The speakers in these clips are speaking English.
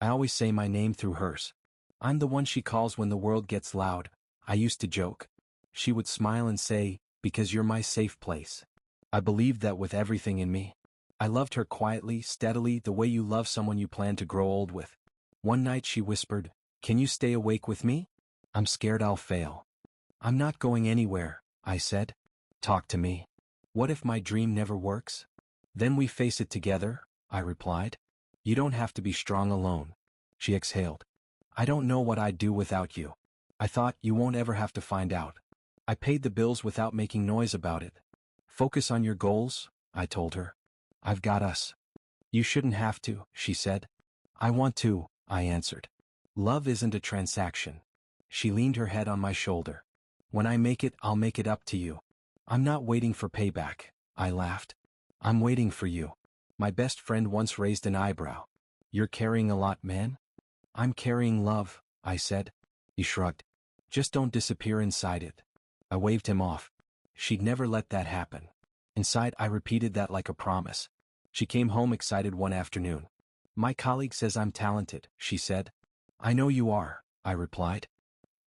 I always say my name through hers. I'm the one she calls when the world gets loud, I used to joke. She would smile and say, because you're my safe place. I believed that with everything in me. I loved her quietly, steadily, the way you love someone you plan to grow old with. One night she whispered, "Can you stay awake with me? I'm scared I'll fail." "I'm not going anywhere," I said. "Talk to me. What if my dream never works?" "Then we face it together," I replied. "You don't have to be strong alone." She exhaled. "I don't know what I'd do without you." I thought, you won't ever have to find out. I paid the bills without making noise about it. "Focus on your goals," I told her. "I've got us." "You shouldn't have to," she said. "I want to," I answered. "Love isn't a transaction." She leaned her head on my shoulder. "When I make it, I'll make it up to you." "I'm not waiting for payback," I laughed. "I'm waiting for you." My best friend once raised an eyebrow. "You're carrying a lot, man?" "I'm carrying love," I said. He shrugged. "Just don't disappear inside it." I waved him off. She'd never let that happen. Inside, I repeated that like a promise. She came home excited one afternoon. "My colleague says I'm talented," she said. "I know you are," I replied.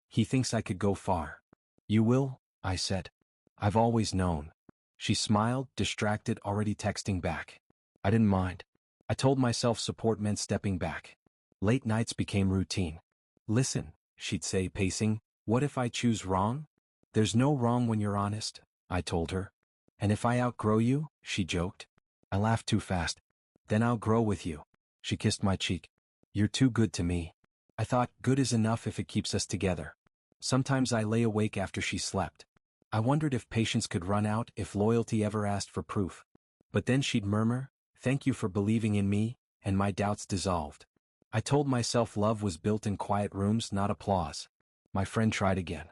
"He thinks I could go far." "You will," I said. "I've always known." She smiled, distracted, already texting back. I didn't mind. I told myself support meant stepping back. Late nights became routine. "Listen," she'd say, pacing, "what if I choose wrong?" "There's no wrong when you're honest," I told her. "And if I outgrow you?" she joked. I laughed too fast. "Then I'll grow with you." She kissed my cheek. "You're too good to me." I thought, good is enough if it keeps us together. Sometimes I lay awake after she slept. I wondered if patience could run out, if loyalty ever asked for proof. But then she'd murmur, "Thank you for believing in me," and my doubts dissolved. I told myself love was built in quiet rooms, not applause. My friend tried again.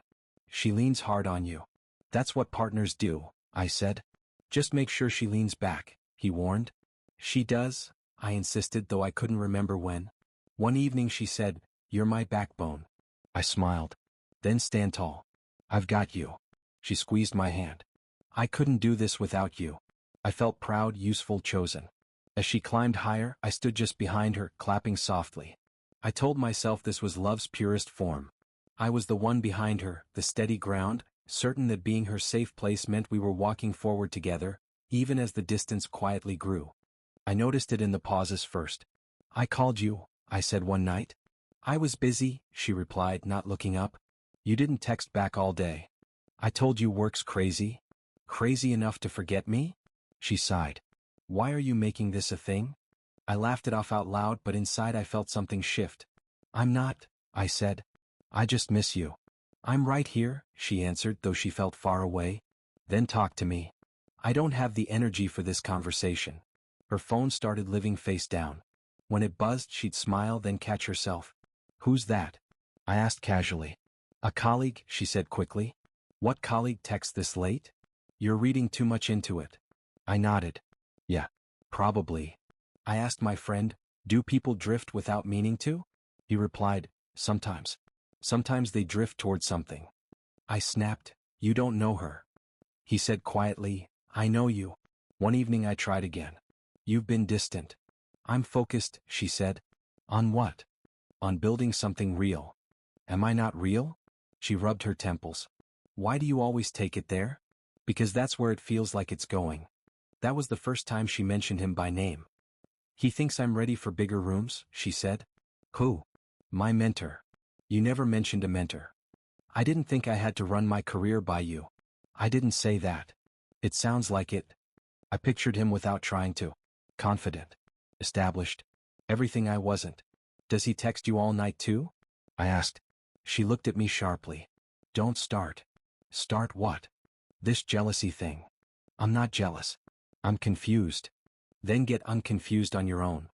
"She leans hard on you." "That's what partners do," I said. "Just make sure she leans back," he warned. "She does," I insisted, though I couldn't remember when. One evening she said, "You're my backbone." I smiled. "Then stand tall. I've got you." She squeezed my hand. "I couldn't do this without you." I felt proud, useful, chosen. As she climbed higher, I stood just behind her, clapping softly. I told myself this was love's purest form. I was the one behind her, the steady ground, certain that being her safe place meant we were walking forward together, even as the distance quietly grew. I noticed it in the pauses first. "I called you," I said one night. "I was busy," she replied, not looking up. "You didn't text back all day." "I told you work's crazy." "Crazy enough to forget me?" She sighed. "Why are you making this a thing?" I laughed it off out loud, but inside I felt something shift. "I'm not," I said. "I just miss you." "I'm right here," she answered, though she felt far away. "Then talk to me." "I don't have the energy for this conversation." Her phone started living face down. When it buzzed, she'd smile, then catch herself. "Who's that?" I asked casually. "A colleague," she said quickly. "What colleague texts this late?" "You're reading too much into it." I nodded. "Yeah, probably." I asked my friend, "Do people drift without meaning to?" He replied, "Sometimes. Sometimes they drift toward something." I snapped, "You don't know her." He said quietly, "I know you." One evening I tried again. "You've been distant." "I'm focused," she said. "On what?" "On building something real." "Am I not real?" She rubbed her temples. "Why do you always take it there?" "Because that's where it feels like it's going." That was the first time she mentioned him by name. "He thinks I'm ready for bigger rooms," she said. "Who?" "My mentor." "You never mentioned a mentor." "I didn't think I had to run my career by you." "I didn't say that." "It sounds like it." I pictured him without trying to. Confident. Established. Everything I wasn't. "Does he text you all night too?" I asked. She looked at me sharply. "Don't start." "Start what?" "This jealousy thing." "I'm not jealous. I'm confused." "Then get unconfused on your own."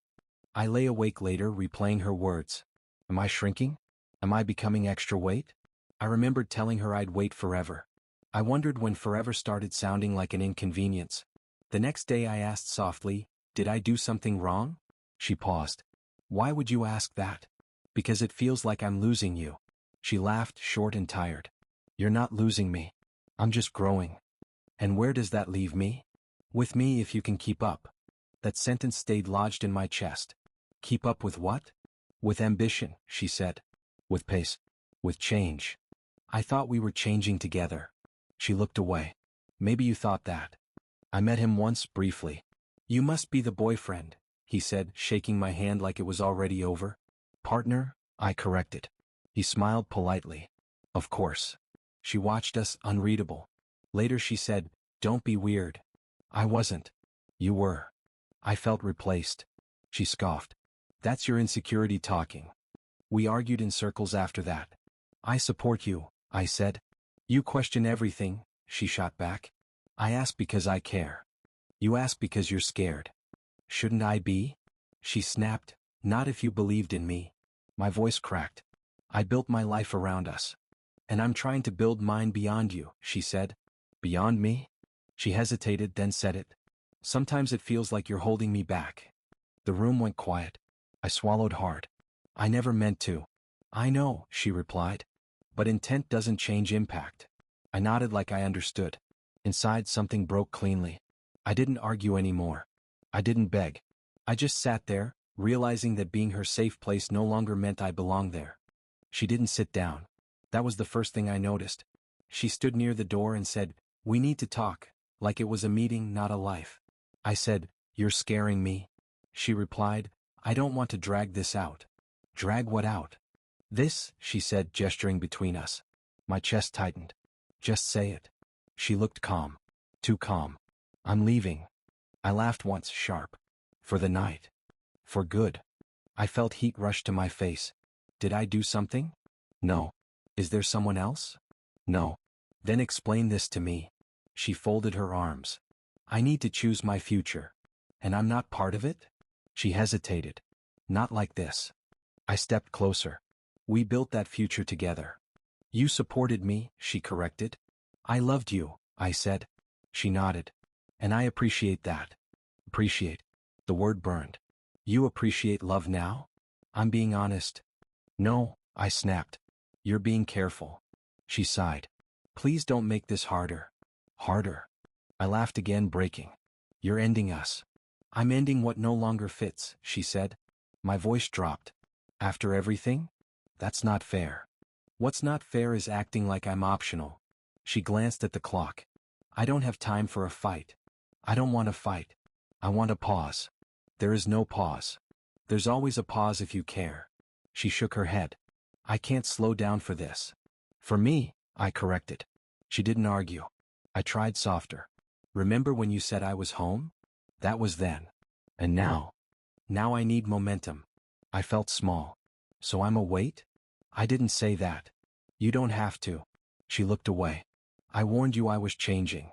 I lay awake later, replaying her words. Am I shrinking? Am I becoming extra weight? I remembered telling her I'd wait forever. I wondered when forever started sounding like an inconvenience. The next day I asked softly, "Did I do something wrong?" She paused. "Why would you ask that?" "Because it feels like I'm losing you." She laughed, short and tired. "You're not losing me. I'm just growing." "And where does that leave me?" "With me if you can keep up." That sentence stayed lodged in my chest. Keep up with what? With ambition, she said. With pace. With change. I thought we were changing together. She looked away. Maybe you thought that. I met him once, briefly. You must be the boyfriend, he said, shaking my hand like it was already over. Partner, I corrected. He smiled politely. Of course. She watched us, unreadable. Later she said, don't be weird. I wasn't. You were. I felt replaced. She scoffed. That's your insecurity talking. We argued in circles after that. I support you, I said. You question everything, she shot back. I ask because I care. You ask because you're scared. Shouldn't I be? She snapped, not if you believed in me. My voice cracked. I built my life around us. And I'm trying to build mine beyond you, she said. Beyond me? She hesitated, then said it. Sometimes it feels like you're holding me back. The room went quiet. I swallowed hard. I never meant to. I know, she replied. But intent doesn't change impact. I nodded like I understood. Inside something broke cleanly. I didn't argue anymore. I didn't beg. I just sat there, realizing that being her safe place no longer meant I belonged there. She didn't sit down. That was the first thing I noticed. She stood near the door and said, we need to talk, like it was a meeting, not a life. I said, you're scaring me. She replied, I don't want to drag this out. Drag what out? This, she said, gesturing between us. My chest tightened. Just say it. She looked calm. Too calm. I'm leaving. I laughed once, sharp. For the night. For good. I felt heat rush to my face. Did I do something? No. Is there someone else? No. Then explain this to me. She folded her arms. I need to choose my future. And I'm not part of it? She hesitated. Not like this. I stepped closer. We built that future together. You supported me, she corrected. I loved you, I said. She nodded. And I appreciate that. Appreciate. The word burned. You appreciate love now? I'm being honest. No, I snapped. You're being careful. She sighed. Please don't make this harder. Harder. I laughed again, breaking. You're ending us. I'm ending what no longer fits, she said. My voice dropped. After everything? That's not fair. What's not fair is acting like I'm optional. She glanced at the clock. I don't have time for a fight. I don't want to fight. I want a pause. There is no pause. There's always a pause if you care. She shook her head. I can't slow down for this. For me, I corrected. She didn't argue. I tried softer. Remember when you said I was home? That was then. And now? Now I need momentum. I felt small. So I'm a weight? I didn't say that. You don't have to. She looked away. I warned you I was changing.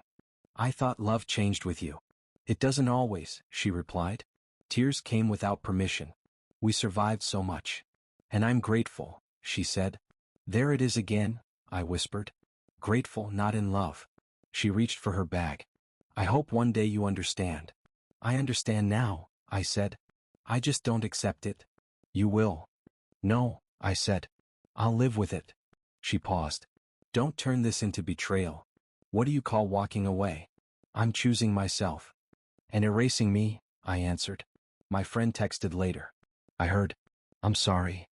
I thought love changed with you. It doesn't always, she replied. Tears came without permission. We survived so much. And I'm grateful, she said. There it is again, I whispered. Grateful, not in love. She reached for her bag. I hope one day you understand. I understand now, I said. I just don't accept it. You will. No, I said. I'll live with it. She paused. Don't turn this into betrayal. What do you call walking away? I'm choosing myself. And erasing me, I answered. My friend texted later. I heard. I'm sorry.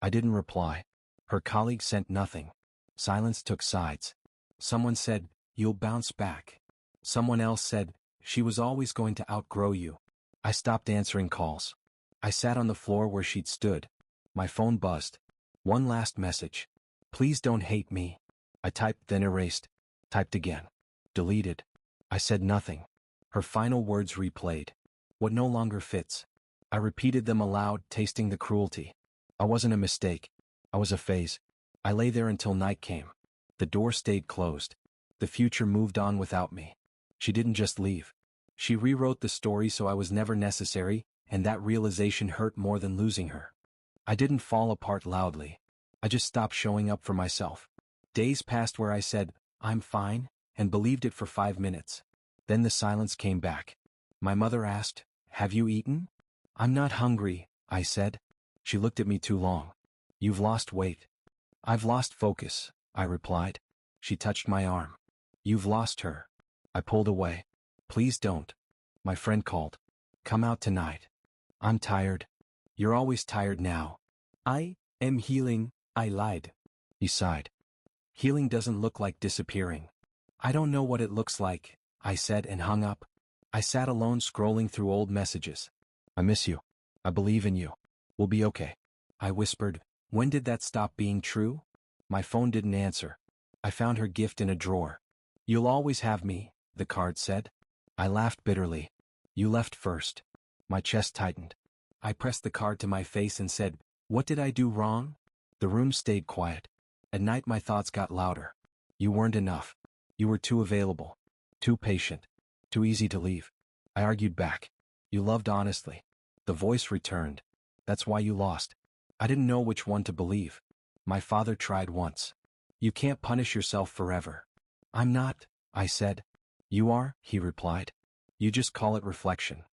I didn't reply. Her colleague sent nothing. Silence took sides. Someone said, you'll bounce back. Someone else said, she was always going to outgrow you. I stopped answering calls. I sat on the floor where she'd stood. My phone buzzed. One last message. Please don't hate me. I typed, then erased. Typed again. Deleted. I said nothing. Her final words replayed. What no longer fits. I repeated them aloud, tasting the cruelty. I wasn't a mistake. I was a phase. I lay there until night came. The door stayed closed. The future moved on without me. She didn't just leave. She rewrote the story so I was never necessary, and that realization hurt more than losing her. I didn't fall apart loudly. I just stopped showing up for myself. Days passed where I said, I'm fine, and believed it for 5 minutes. Then the silence came back. My mother asked, have you eaten? I'm not hungry, I said. She looked at me too long. You've lost weight. I've lost focus, I replied. She touched my arm. You've lost her. I pulled away. Please don't. My friend called. Come out tonight. I'm tired. You're always tired now. I am healing, I lied. He sighed. Healing doesn't look like disappearing. I don't know what it looks like, I said and hung up. I sat alone scrolling through old messages. I miss you. I believe in you. We'll be okay. I whispered. When did that stop being true? My phone didn't answer. I found her gift in a drawer. You'll always have me, the card said. I laughed bitterly. You left first. My chest tightened. I pressed the card to my face and said, what did I do wrong? The room stayed quiet. At night my thoughts got louder. You weren't enough. You were too available. Too patient. Too easy to leave. I argued back. You loved honestly. The voice returned. That's why you lost. I didn't know which one to believe. My father tried once. You can't punish yourself forever. I'm not, I said. You are, he replied. You just call it reflection.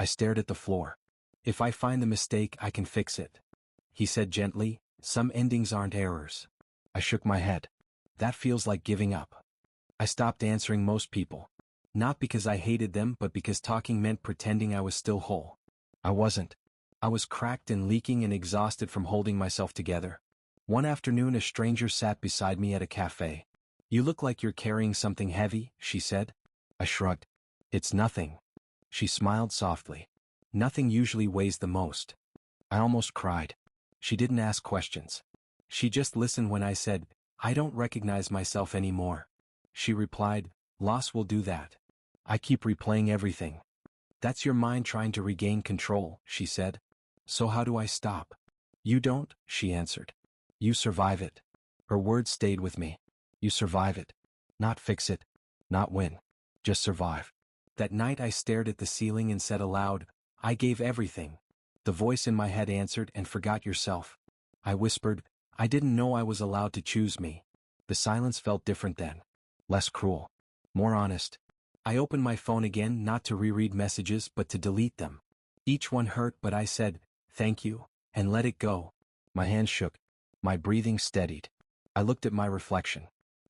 I stared at the floor. If I find the mistake, I can fix it. He said gently, some endings aren't errors. I shook my head. That feels like giving up. I stopped answering most people. Not because I hated them, but because talking meant pretending I was still whole. I wasn't. I was cracked and leaking and exhausted from holding myself together. One afternoon a stranger sat beside me at a cafe. You look like you're carrying something heavy, she said. I shrugged. It's nothing. She smiled softly. Nothing usually weighs the most. I almost cried. She didn't ask questions. She just listened when I said, I don't recognize myself anymore. She replied, loss will do that. I keep replaying everything. That's your mind trying to regain control, she said. So how do I stop? You don't, she answered. You survive it. Her words stayed with me. You survive it. Not fix it. Not win. Just survive. That night I stared at the ceiling and said aloud, I gave everything. The voice in my head answered, and forgot yourself. I whispered, I didn't know I was allowed to choose me. The silence felt different then. Less cruel. More honest. I opened my phone again, not to reread messages but to delete them. Each one hurt, but I said, thank you, and let it go. My hands shook. My breathing steadied. I looked at my reflection.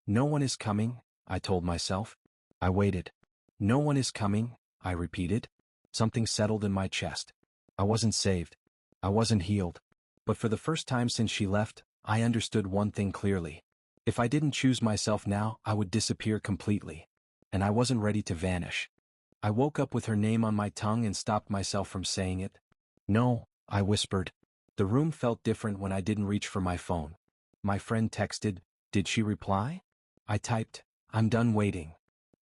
No one is coming, I told myself. I waited. No one is coming, I repeated. Something settled in my chest. I wasn't saved. I wasn't healed. But for the first time since she left, I understood one thing clearly. If I didn't choose myself now, I would disappear completely. And I wasn't ready to vanish. I woke up with her name on my tongue and stopped myself from saying it. No, I whispered. The room felt different when I didn't reach for my phone. My friend texted, did she reply? I typed, I'm done waiting.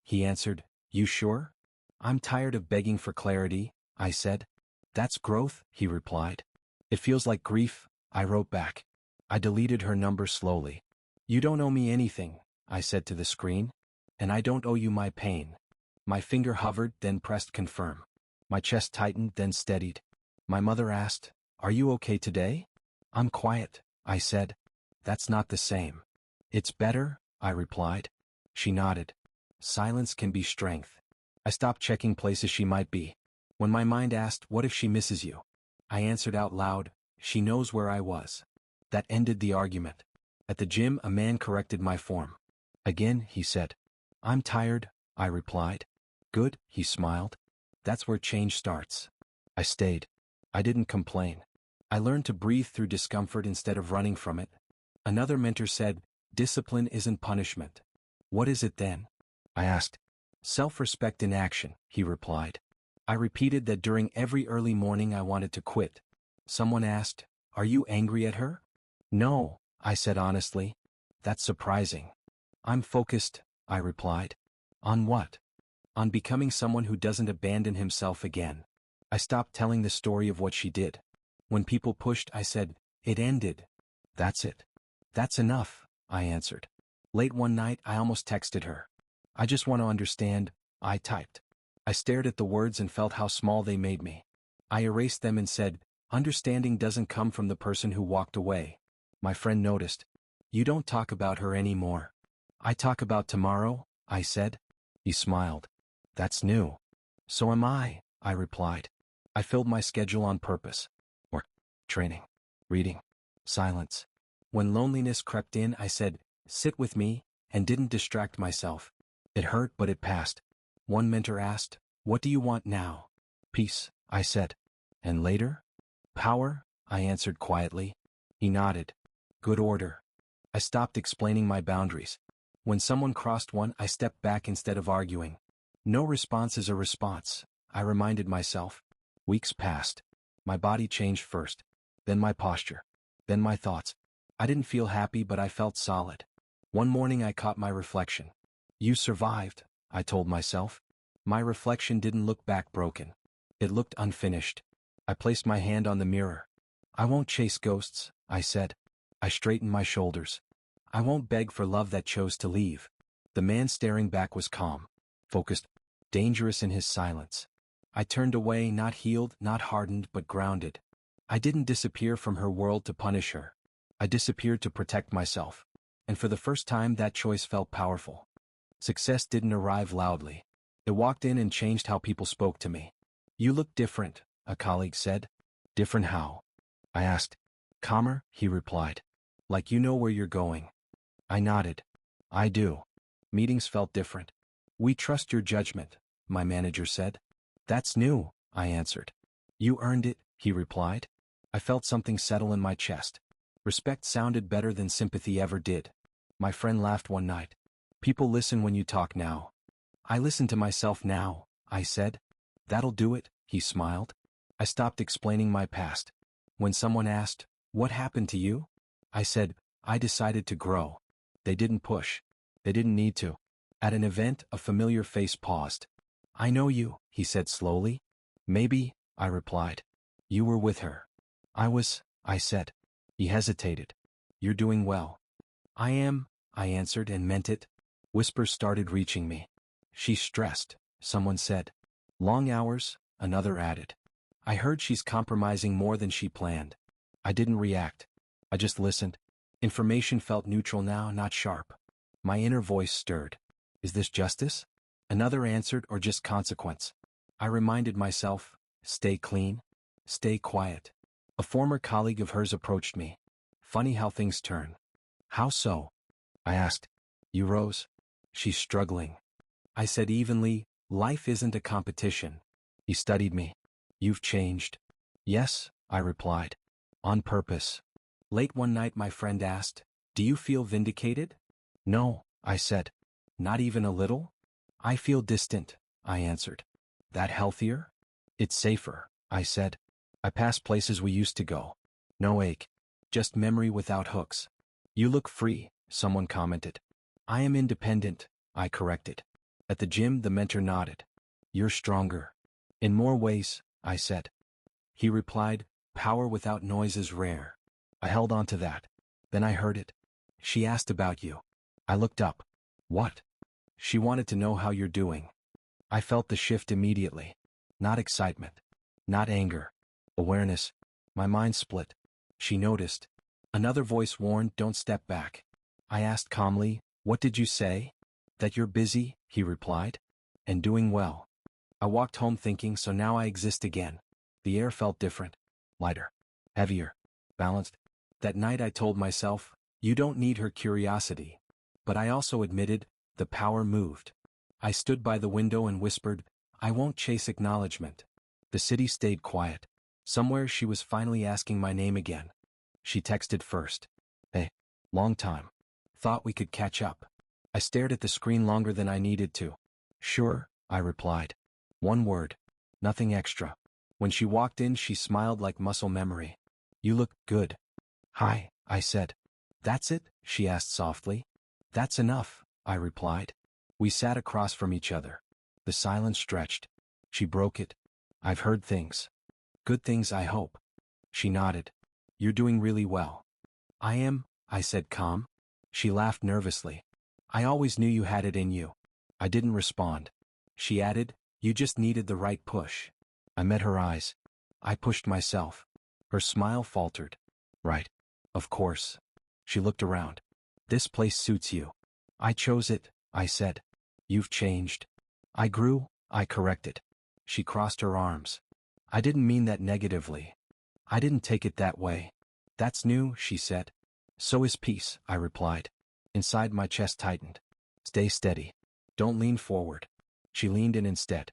He answered, you sure? I'm tired of begging for clarity, I said. That's growth, he replied. It feels like grief, I wrote back. I deleted her number slowly. You don't owe me anything, I said to the screen. And I don't owe you my pain. My finger hovered, then pressed confirm. My chest tightened, then steadied. My mother asked, are you okay today? I'm quiet, I said. That's not the same. It's better, I replied. She nodded. Silence can be strength. I stopped checking places she might be. When my mind asked, what if she misses you? I answered out loud, she knows where I was. That ended the argument. At the gym, a man corrected my form. Again, he said. I'm tired, I replied. Good, he smiled. That's where change starts. I stayed. I didn't complain. I learned to breathe through discomfort instead of running from it. Another mentor said, discipline isn't punishment. What is it then? I asked. Self-respect in action, he replied. I repeated that during every early morning I wanted to quit. Someone asked, are you angry at her? No, I said honestly. That's surprising. I'm focused, I replied. On what? On becoming someone who doesn't abandon himself again. I stopped telling the story of what she did. When people pushed, I said, it ended. That's it. That's enough, I answered. Late one night, I almost texted her. I just want to understand, I typed. I stared at the words and felt how small they made me. I erased them and said, understanding doesn't come from the person who walked away. My friend noticed. You don't talk about her anymore. I talk about tomorrow, I said. He smiled. That's new. So am I replied. I filled my schedule on purpose. Work, training, reading, silence. When loneliness crept in, I said, sit with me, and didn't distract myself. It hurt, but it passed. One mentor asked, what do you want now? Peace, I said. And later? Power, I answered quietly. He nodded. Good order. I stopped explaining my boundaries. When someone crossed one, I stepped back instead of arguing. No response is a response, I reminded myself. Weeks passed. My body changed first, then my posture, then my thoughts. I didn't feel happy, but I felt solid. One morning I caught my reflection. You survived, I told myself. My reflection didn't look back broken. It looked unfinished. I placed my hand on the mirror. I won't chase ghosts, I said. I straightened my shoulders. I won't beg for love that chose to leave. The man staring back was calm, focused, dangerous in his silence. I turned away, not healed, not hardened, but grounded. I didn't disappear from her world to punish her. I disappeared to protect myself. And for the first time that choice felt powerful. Success didn't arrive loudly. It walked in and changed how people spoke to me. You look different, a colleague said. Different how? I asked. Calmer, he replied. Like you know where you're going. I nodded. I do. Meetings felt different. We trust your judgment, my manager said. That's new, I answered. You earned it, he replied. I felt something settle in my chest. Respect sounded better than sympathy ever did. My friend laughed one night. People listen when you talk now. I listen to myself now, I said. That'll do it, he smiled. I stopped explaining my past. When someone asked, what happened to you? I said, I decided to grow. They didn't push. They didn't need to. At an event, a familiar face paused. I know you, he said slowly. Maybe, I replied. You were with her. I said. He hesitated. You're doing well. I am, I answered and meant it. Whispers started reaching me. She's stressed, someone said. Long hours, another added. I heard she's compromising more than she planned. I didn't react. I just listened. Information felt neutral now, not sharp. My inner voice stirred. Is this justice? Another answered, or just consequence? I reminded myself, stay clean, stay quiet. A former colleague of hers approached me. Funny how things turn. How so? I asked. You rose. She's struggling. I said evenly, life isn't a competition. He studied me. You've changed. Yes, I replied. On purpose. Late one night my friend asked, do you feel vindicated? No, I said. Not even a little? I feel distant, I answered. That healthier? It's safer, I said. I pass places we used to go. No ache. Just memory without hooks. You look free, someone commented. I am independent, I corrected. At the gym the mentor nodded. You're stronger. In more ways, I said. He replied, power without noise is rare. I held on to that. Then I heard it. She asked about you. I looked up. What? She wanted to know how you're doing. I felt the shift immediately. Not excitement. Not anger. Awareness. My mind split. She noticed. Another voice warned, don't step back. I asked calmly, what did you say? That you're busy, he replied. And doing well. I walked home thinking, so now I exist again. The air felt different. Lighter. Heavier. Balanced. That night I told myself, you don't need her curiosity. But I also admitted, the power moved. I stood by the window and whispered, I won't chase acknowledgement. The city stayed quiet. Somewhere she was finally asking my name again. She texted first. Hey, long time. Thought we could catch up. I stared at the screen longer than I needed to. Sure, I replied. One word. Nothing extra. When she walked in she smiled like muscle memory. You look good. Hi, I said. That's it? She asked softly. That's enough, I replied. We sat across from each other. The silence stretched. She broke it. I've heard things. Good things, I hope. She nodded. You're doing really well. I am, I said calm. She laughed nervously. I always knew you had it in you. I didn't respond. She added, you just needed the right push. I met her eyes. I pushed myself. Her smile faltered. Right. Of course. She looked around. This place suits you. I chose it, I said. You've changed. I grew, I corrected. She crossed her arms. I didn't mean that negatively. I didn't take it that way. That's new, she said. So is peace, I replied. Inside my chest tightened. Stay steady. Don't lean forward. She leaned in instead.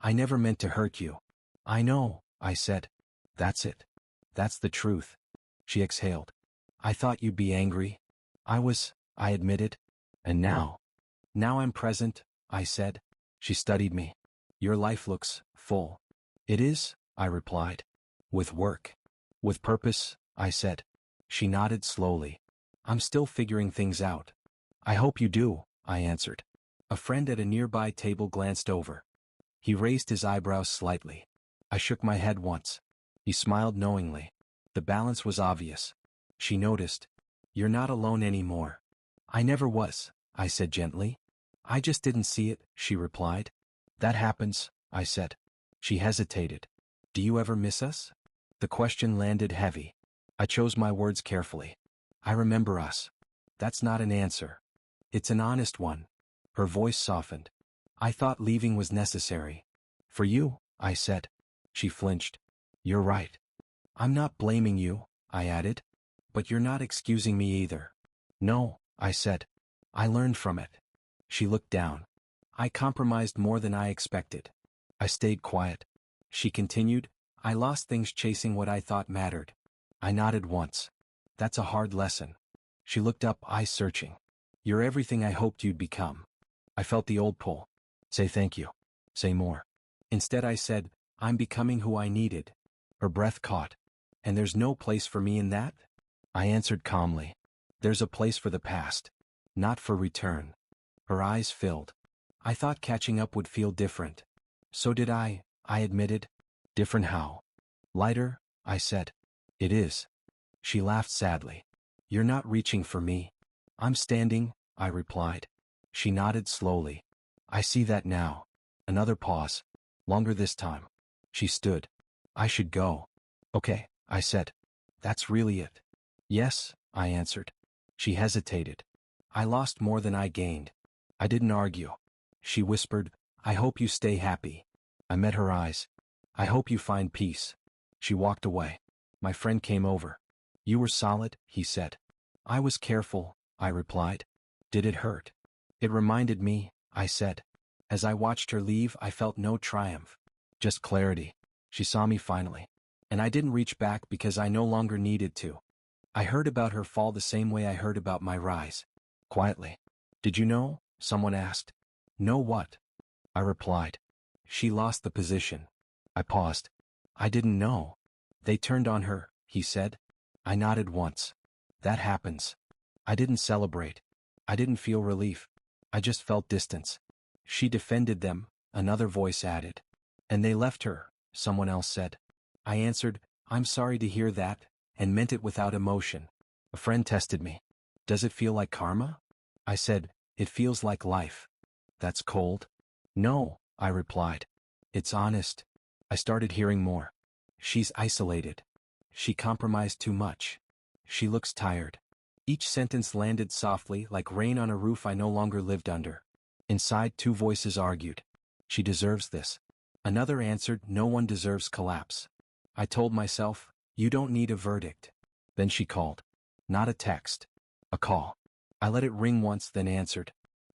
I never meant to hurt you. I know, I said. That's it. That's the truth. She exhaled. I thought you'd be angry. I admitted. And now? Now I'm present, I said. She studied me. Your life looks full. It is, I replied. With work. With purpose, I said. She nodded slowly. I'm still figuring things out. I hope you do, I answered. A friend at a nearby table glanced over. He raised his eyebrows slightly. I shook my head once. He smiled knowingly. The balance was obvious. She noticed. You're not alone anymore. I never was, I said gently. I just didn't see it, she replied. That happens, I said. She hesitated. Do you ever miss us? The question landed heavy. I chose my words carefully. I remember us. That's not an answer. It's an honest one. Her voice softened. I thought leaving was necessary. For you, I said. She flinched. You're right. I'm not blaming you, I added. But you're not excusing me either. No, I said. I learned from it. She looked down. I compromised more than I expected. I stayed quiet. She continued, I lost things chasing what I thought mattered. I nodded once. That's a hard lesson. She looked up, eyes searching. You're everything I hoped you'd become. I felt the old pull. Say thank you. Say more. Instead I said, I'm becoming who I needed. Her breath caught. And there's no place for me in that? I answered calmly. There's a place for the past. Not for return. Her eyes filled. I thought catching up would feel different. So did I admitted. Different how? Lighter, I said. It is. She laughed sadly. You're not reaching for me. I'm standing, I replied. She nodded slowly. I see that now. Another pause. Longer this time. She stood. I should go. Okay, I said. That's really it. Yes, I answered. She hesitated. I lost more than I gained. I didn't argue. She whispered, I hope you stay happy. I met her eyes. I hope you find peace. She walked away. My friend came over. You were solid, he said. I was careful, I replied. Did it hurt? It reminded me, I said. As I watched her leave, I felt no triumph. Just clarity. She saw me finally. And I didn't reach back because I no longer needed to. I heard about her fall the same way I heard about my rise. Quietly. Did you know? Someone asked. Know what? I replied. She lost the position. I paused. I didn't know. They turned on her, he said. I nodded once. That happens. I didn't celebrate. I didn't feel relief. I just felt distance. She defended them, another voice added. And they left her, someone else said. I answered, I'm sorry to hear that, and meant it without emotion. A friend tested me. Does it feel like karma? I said, it feels like life. That's cold? No, I replied. It's honest. I started hearing more. She's isolated. She compromised too much. She looks tired. Each sentence landed softly like rain on a roof I no longer lived under. Inside, two voices argued. She deserves this. Another answered, no one deserves collapse. I told myself, you don't need a verdict. Then she called. Not a text. A call. I let it ring once, then answered.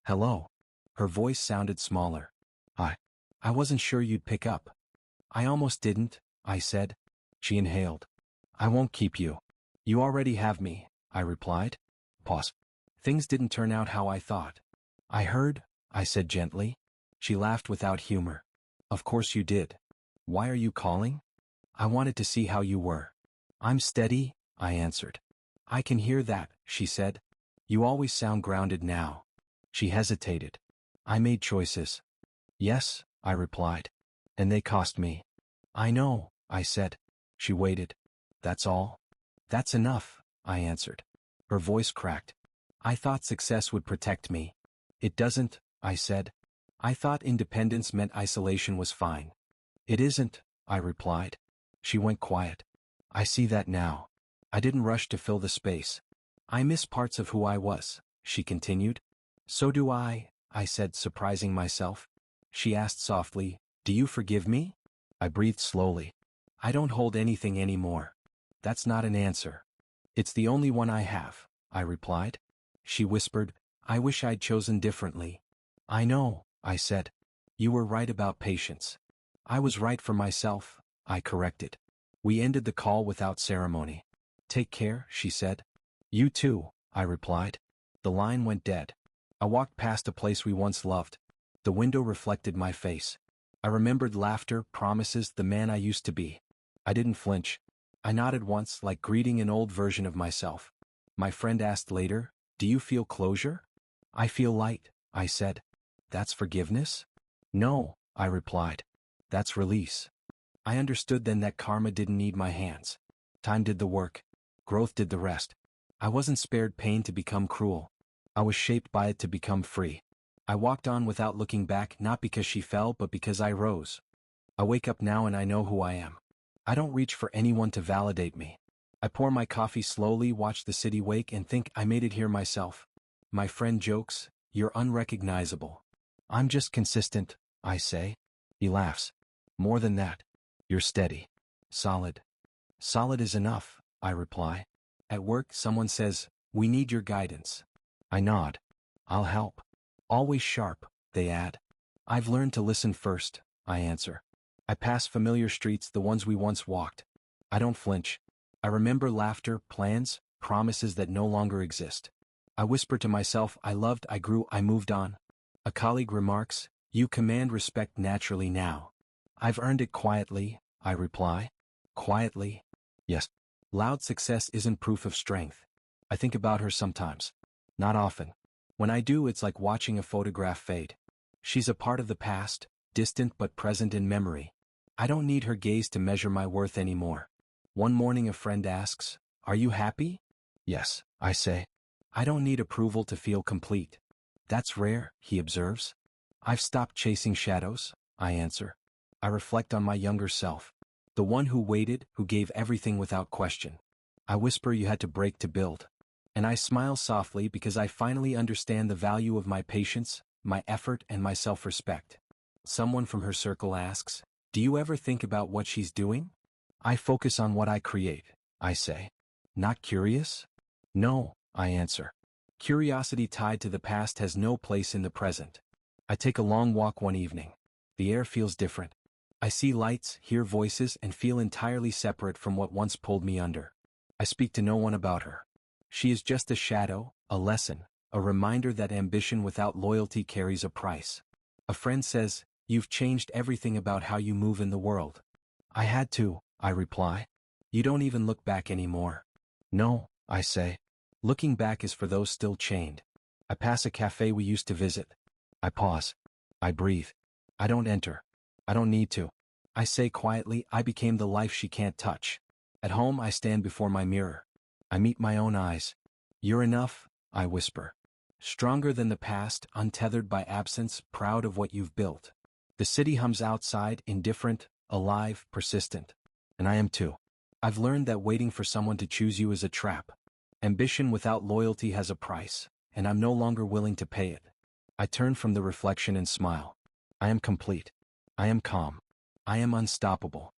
Hello. Her voice sounded smaller. I wasn't sure you'd pick up. I almost didn't, I said. She inhaled. I won't keep you. You already have me, I replied. Pause. Things didn't turn out how I thought. I heard, I said gently. She laughed without humor. Of course you did. Why are you calling? I wanted to see how you were. I'm steady, I answered. I can hear that, she said. You always sound grounded now. She hesitated. I made choices. Yes, I replied. And they cost me. I know, I said. She waited. That's all? That's enough, I answered. Her voice cracked. I thought success would protect me. It doesn't, I said. I thought independence meant isolation was fine. It isn't, I replied. She went quiet. I see that now. I didn't rush to fill the space. I miss parts of who I was, she continued. So do I said, surprising myself. She asked softly, do you forgive me? I breathed slowly. I don't hold anything anymore. That's not an answer. It's the only one I have, I replied. She whispered, I wish I'd chosen differently. I know, I said. You were right about patience. I was right for myself, I corrected. We ended the call without ceremony. Take care, she said. You too, I replied. The line went dead. I walked past a place we once loved. The window reflected my face. I remembered laughter, promises, the man I used to be. I didn't flinch. I nodded once, like greeting an old version of myself. My friend asked later, "Do you feel closure?" "I feel light," I said. "That's forgiveness?" "No," I replied. "That's release." I understood then that karma didn't need my hands. Time did the work. Growth did the rest. I wasn't spared pain to become cruel. I was shaped by it to become free. I walked on without looking back, not because she fell, but because I rose. I wake up now and I know who I am. I don't reach for anyone to validate me. I pour my coffee slowly, watch the city wake, and think I made it here myself. My friend jokes, "You're unrecognizable." "I'm just consistent," I say. He laughs. "More than that. You're steady. Solid." "Solid is enough," I reply. At work, someone says, "We need your guidance." I nod. "I'll help." "Always sharp," they add. "I've learned to listen first," I answer. I pass familiar streets, the ones we once walked. I don't flinch. I remember laughter, plans, promises that no longer exist. I whisper to myself, I loved, I grew, I moved on. A colleague remarks, "You command respect naturally now." "I've earned it quietly," I reply. "Quietly?" "Yes." Loud success isn't proof of strength. I think about her sometimes. Not often. When I do, it's like watching a photograph fade. She's a part of the past, distant but present in memory. I don't need her gaze to measure my worth anymore. One morning a friend asks, "Are you happy?" "Yes," I say. "I don't need approval to feel complete." "That's rare," he observes. "I've stopped chasing shadows," I answer. I reflect on my younger self. The one who waited, who gave everything without question. I whisper, "You had to break to build." And I smile softly because I finally understand the value of my patience, my effort, and my self-respect. Someone from her circle asks, "Do you ever think about what she's doing?" "I focus on what I create," I say. "Not curious?" "No," I answer. Curiosity tied to the past has no place in the present. I take a long walk one evening. The air feels different. I see lights, hear voices, and feel entirely separate from what once pulled me under. I speak to no one about her. She is just a shadow, a lesson, a reminder that ambition without loyalty carries a price. A friend says, "You've changed everything about how you move in the world." "I had to," I reply. "You don't even look back anymore." "No," I say. Looking back is for those still chained. I pass a cafe we used to visit. I pause. I breathe. I don't enter. I don't need to. I say quietly, I became the life she can't touch. At home, I stand before my mirror. I meet my own eyes. "You're enough," I whisper. Stronger than the past, untethered by absence, proud of what you've built. The city hums outside, indifferent, alive, persistent. And I am too. I've learned that waiting for someone to choose you is a trap. Ambition without loyalty has a price, and I'm no longer willing to pay it. I turn from the reflection and smile. I am complete. I am calm. I am unstoppable.